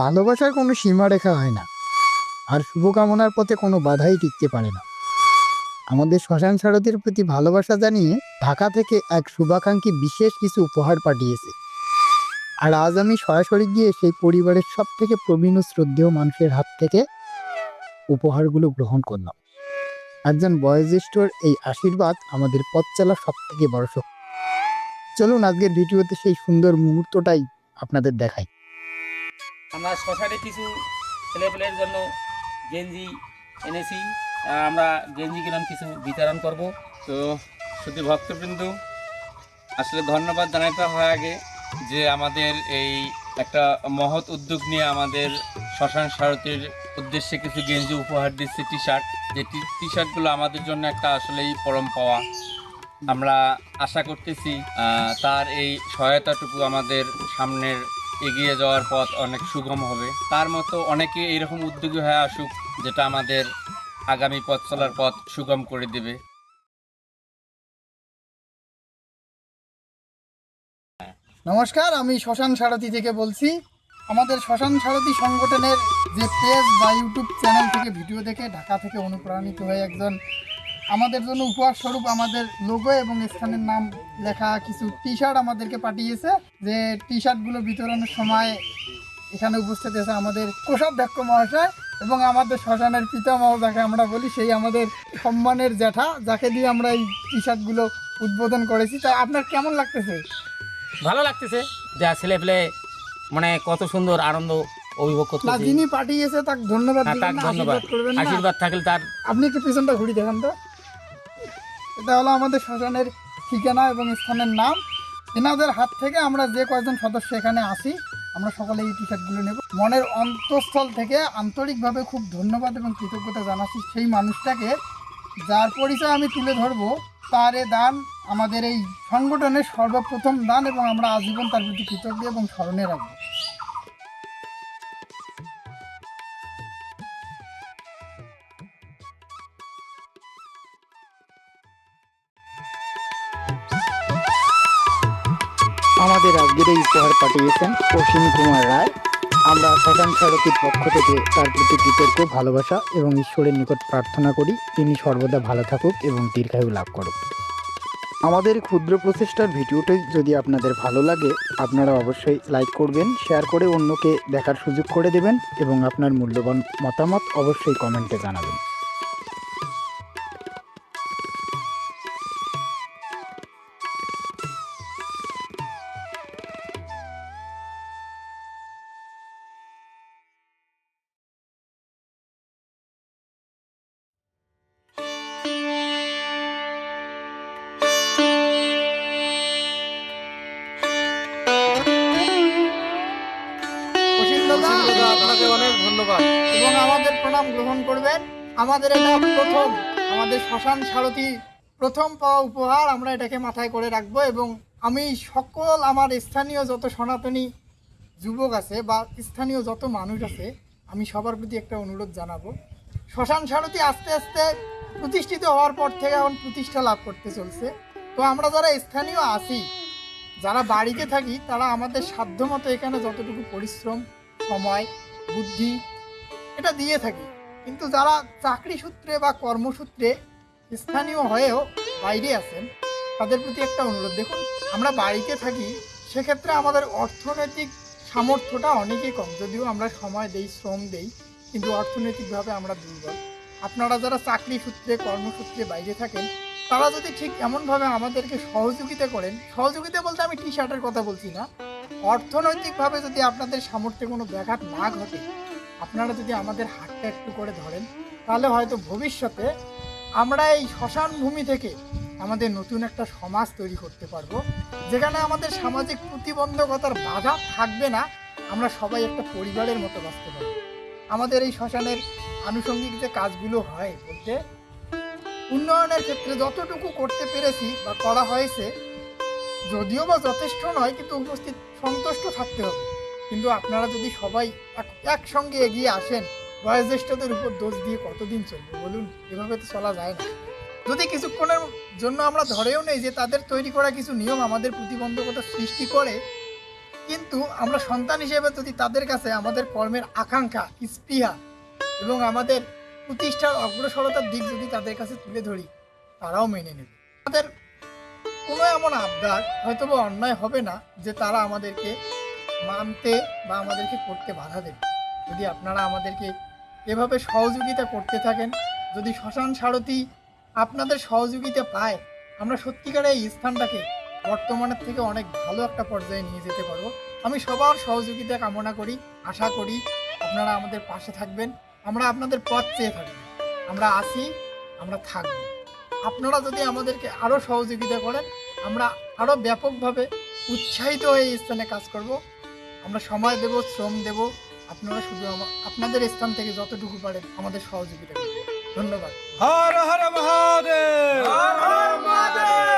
ভালোবাসার কোনো সীমারেখা হয় না, আর শুভকামনার পথে কোনো বাধাই টিকতে পারে না। আমাদের শ্মশান সারথীর প্রতি ভালোবাসা জানিয়ে ঢাকা থেকে এক শুভাকাঙ্ক্ষী বিশেষ কিছু উপহার পাঠিয়েছে। আর আজ আমি সরাসরি গিয়ে সেই পরিবারের সব থেকে প্রবীণ ও শ্রদ্ধেয় মানুষের হাত থেকে উপহারগুলো গ্রহণ করলাম। একজন বয়োজ্যেষ্ঠর এই আশীর্বাদ আমাদের পথ চলার সব থেকে বড় শক্তি। চলুন আজকের ভিডিওতে সেই সুন্দর মুহূর্তটাই আপনাদের দেখাই। আমরা শ্মশানে কিছু ছেলেপেলের জন্য গেঞ্জি এনেছি। আমরা গেঞ্জি কিলাম কিছু বিতরণ করব। তো শুধু ভক্তবৃন্দ, আসলে ধন্যবাদ জানাতে হয় আগে যে আমাদের এই একটা মহৎ উদ্যোগ নিয়ে আমাদের শ্মশান সারথীর উদ্দেশ্যে কিছু গেঞ্জি উপহার দিচ্ছে, টি শার্ট। যে টি শার্টগুলো আমাদের জন্য একটা আসলেই পরম পাওয়া। আমরা আশা করতেছি তার এই সহায়তাটুকু আমাদের সামনের এগিয়ে যাওয়ার পথ অনেক সুগম হবে। তার মতো অনেকে এইরকম উদ্যোগী হয়ে আসুক, যেটা আমাদের আগামী পথ চলার পথ সুগম করে দেবে। নমস্কার, আমি শ্মশান সারথী থেকে বলছি। আমাদের শ্মশান সারথী সংগঠনের যে পেজ বা ইউটিউব চ্যানেল থেকে ভিডিও দেখে ঢাকা থেকে অনুপ্রাণিত হয়ে একজন আমাদের জন্য উপহার স্বরূপ আমাদের লোগো এবং স্থানের নাম লেখা কিছু টি শার্ট আমাদেরকে পাঠিয়েছে। যে টি শার্টগুলো বিতরণের সময় এখানে উপস্থিত আছে আমাদের কোষাধ্যক্ষ মহাশয় এবং আমাদের শ্মশানের পিতামহ যাকে আমরা বলি, সেই আমাদের সম্মানের জ্যাঠা, যাকে দিয়ে আমরা এই টি শার্টগুলো উদ্বোধন করেছি। তা আপনার কেমন লাগতেছে? ভালো লাগতেছে, যা ছেলেপেলে মানে কত সুন্দর আনন্দ অভিভোগ না, করতেছে। যিনি পাঠিয়েছে তাকে ধন্যবাদ হ্যাঁ, দিবেন তাকে না, ধন্যবাদ। আশীর্বাদ করবেন না? আশীর্বাদ থাকলে তার। আপনি একটু পিছনটা ঘুরি দেখান তো। এটা হলো আমাদের শ্মশানের ঠিকানা এবং স্থানের নাম। এনাদের হাত থেকে আমরা যে কয়েকজন সদস্য এখানে আসি, আমরা সকালে এই টি শার্টগুলো নেব। মনের অন্তঃস্থল থেকে আন্তরিকভাবে খুব ধন্যবাদ এবং কৃতজ্ঞতা জানাচ্ছি সেই মানুষটাকে, যার পরিচয় আমি তুলে ধরবো। তার এ দান আমাদের এই সংগঠনের সর্বপ্রথম দান এবং আমরা আজীবন তার প্রতি কৃতজ্ঞ এবং স্মরণে রাখবো। আমাদের আজকের এই উপহার পাঠিয়েছেন অসীম কুমার রায়। আমরা শ্মশান সারথীর পক্ষ থেকে তার প্রতি কৃতজ্ঞ, ভালোবাসা এবং ঈশ্বরের নিকট প্রার্থনা করি তিনি সর্বদা ভালো থাকুক এবং দীর্ঘায়ু লাভ করুক। আমাদের ক্ষুদ্র প্রচেষ্টার ভিডিওটি যদি আপনাদের ভালো লাগে, আপনারা অবশ্যই লাইক করবেন, শেয়ার করে অন্যকে দেখার সুযোগ করে দেবেন এবং আপনার মূল্যবান মতামত অবশ্যই কমেন্টে জানাবেন। অসীম দাদা, আপনাকে অনেক ধন্যবাদ এবং আমাদের প্রণাম গ্রহণ করবেন। আমাদের এটা প্রথম, আমাদের শ্মশান সারথী প্রথম পাওয়া উপহার, আমরা এটাকে মাথায় করে রাখবো। এবং আমি সকল আমার স্থানীয় যত সনাতনী যুবক আছে বা স্থানীয় যত মানুষ আছে, আমি সবার প্রতি একটা অনুরোধ জানাবো। শ্মশান সারথী আস্তে আস্তে প্রতিষ্ঠিত হওয়ার পর থেকে এখন প্রতিষ্ঠা লাভ করতে চলছে। তো আমরা যারা স্থানীয় আছি, যারা বাড়িতে থাকি, তারা আমাদের সাধ্যমতো এখানে যতটুকু পরিশ্রম, সময়, বুদ্ধি এটা দিয়ে থাকি। কিন্তু যারা চাকরি সূত্রে বা কর্মসূত্রে স্থানীয় হয়েও বাইরে আছেন, তাদের প্রতি একটা অনুরোধ। দেখুন, আমরা বাড়িতে থাকি, সেক্ষেত্রে আমাদের অর্থনৈতিক সামর্থ্যটা অনেকই কম। যদিও আমরা সময় দেই, শ্রম দেই, কিন্তু অর্থনৈতিকভাবে আমরা দুর্বল। আপনারা যারা চাকরি সূত্রে, কর্মসূত্রে বাইরে থাকেন, তারা যদি ঠিক এমনভাবে আমাদেরকে সহযোগিতা করেন, সহযোগিতা বলতে আমি টি শার্টের কথা বলছি না, অর্থনৈতিকভাবে যদি আপনাদের সামর্থ্যে কোনো ব্যাঘাত না ঘটে, আপনারা যদি আমাদের হাতটা একটু করে ধরেন, তাহলে হয়তো ভবিষ্যতে আমরা এই শ্মশান ভূমি থেকে আমাদের নতুন একটা সমাজ তৈরি করতে পারবো, যেখানে আমাদের সামাজিক প্রতিবন্ধকতার বাধা থাকবে না। আমরা সবাই একটা পরিবারের মতো বাঁচতে পারবো। আমাদের এই শ্মশানের আনুষঙ্গিক যে কাজগুলো হয় বলতে, উন্নয়নের ক্ষেত্রে যতটুকু করতে পেরেছি বা করা হয়েছে, যদিও বা যথেষ্ট নয়, কিন্তু উপস্থিত সন্তুষ্ট থাকতে হবে। কিন্তু আপনারা যদি সবাই একসঙ্গে এগিয়ে আসেন, বয়োজ্যেষ্ঠদের উপর দোষ দিয়ে কতদিন চলবে বলুন? এভাবে তো চলা যায় না। যদি কিছুক্ষণের জন্য আমরা ধরেও নেই যে তাদের তৈরি করা কিছু নিয়ম আমাদের প্রতিবন্ধকতা সৃষ্টি করে, কিন্তু আমরা সন্তান হিসেবে যদি তাদের কাছে আমাদের কর্মের আকাঙ্ক্ষা, স্পৃহা এবং আমাদের প্রতিষ্ঠার অগ্রসরতার দিক যদি তাদের কাছে তুলে ধরি, তারাও মেনে নেবে। আমাদের কোনো এমন আবদার হয়তো বা অন্যায় হবে না যে তারা আমাদেরকে মানতে বা আমাদেরকে করতে বাধা দেবে। যদি আপনারা আমাদেরকে এভাবে সহযোগিতা করতে থাকেন, যদি শ্মশান সারথি আপনাদের সহযোগিতা পায়, আমরা সত্যিকার এই স্থানটাকে বর্তমানের থেকে অনেক ভালো একটা পর্যায়ে নিয়ে যেতে পারবো। আমি সবার সহযোগিতা কামনা করি, আশা করি আপনারা আমাদের পাশে থাকবেন, আমরা আপনাদের পথ চেয়ে থাকবো। আমরা আছি, আমরা থাকবো। আপনারা যদি আমাদেরকে আরও সহযোগিতা করেন, আমরা আরও ব্যাপকভাবে উৎসাহিত হয়ে এই স্থানে কাজ করব। আমরা সময় দেব, শ্রম দেব। আপনারা শুধু আপনাদের স্থান থেকে যতটুকু পারেন আমাদের সহযোগিতা করবেন। ধন্যবাদ। হর হর মহাদেব। হর হর মহাদেব।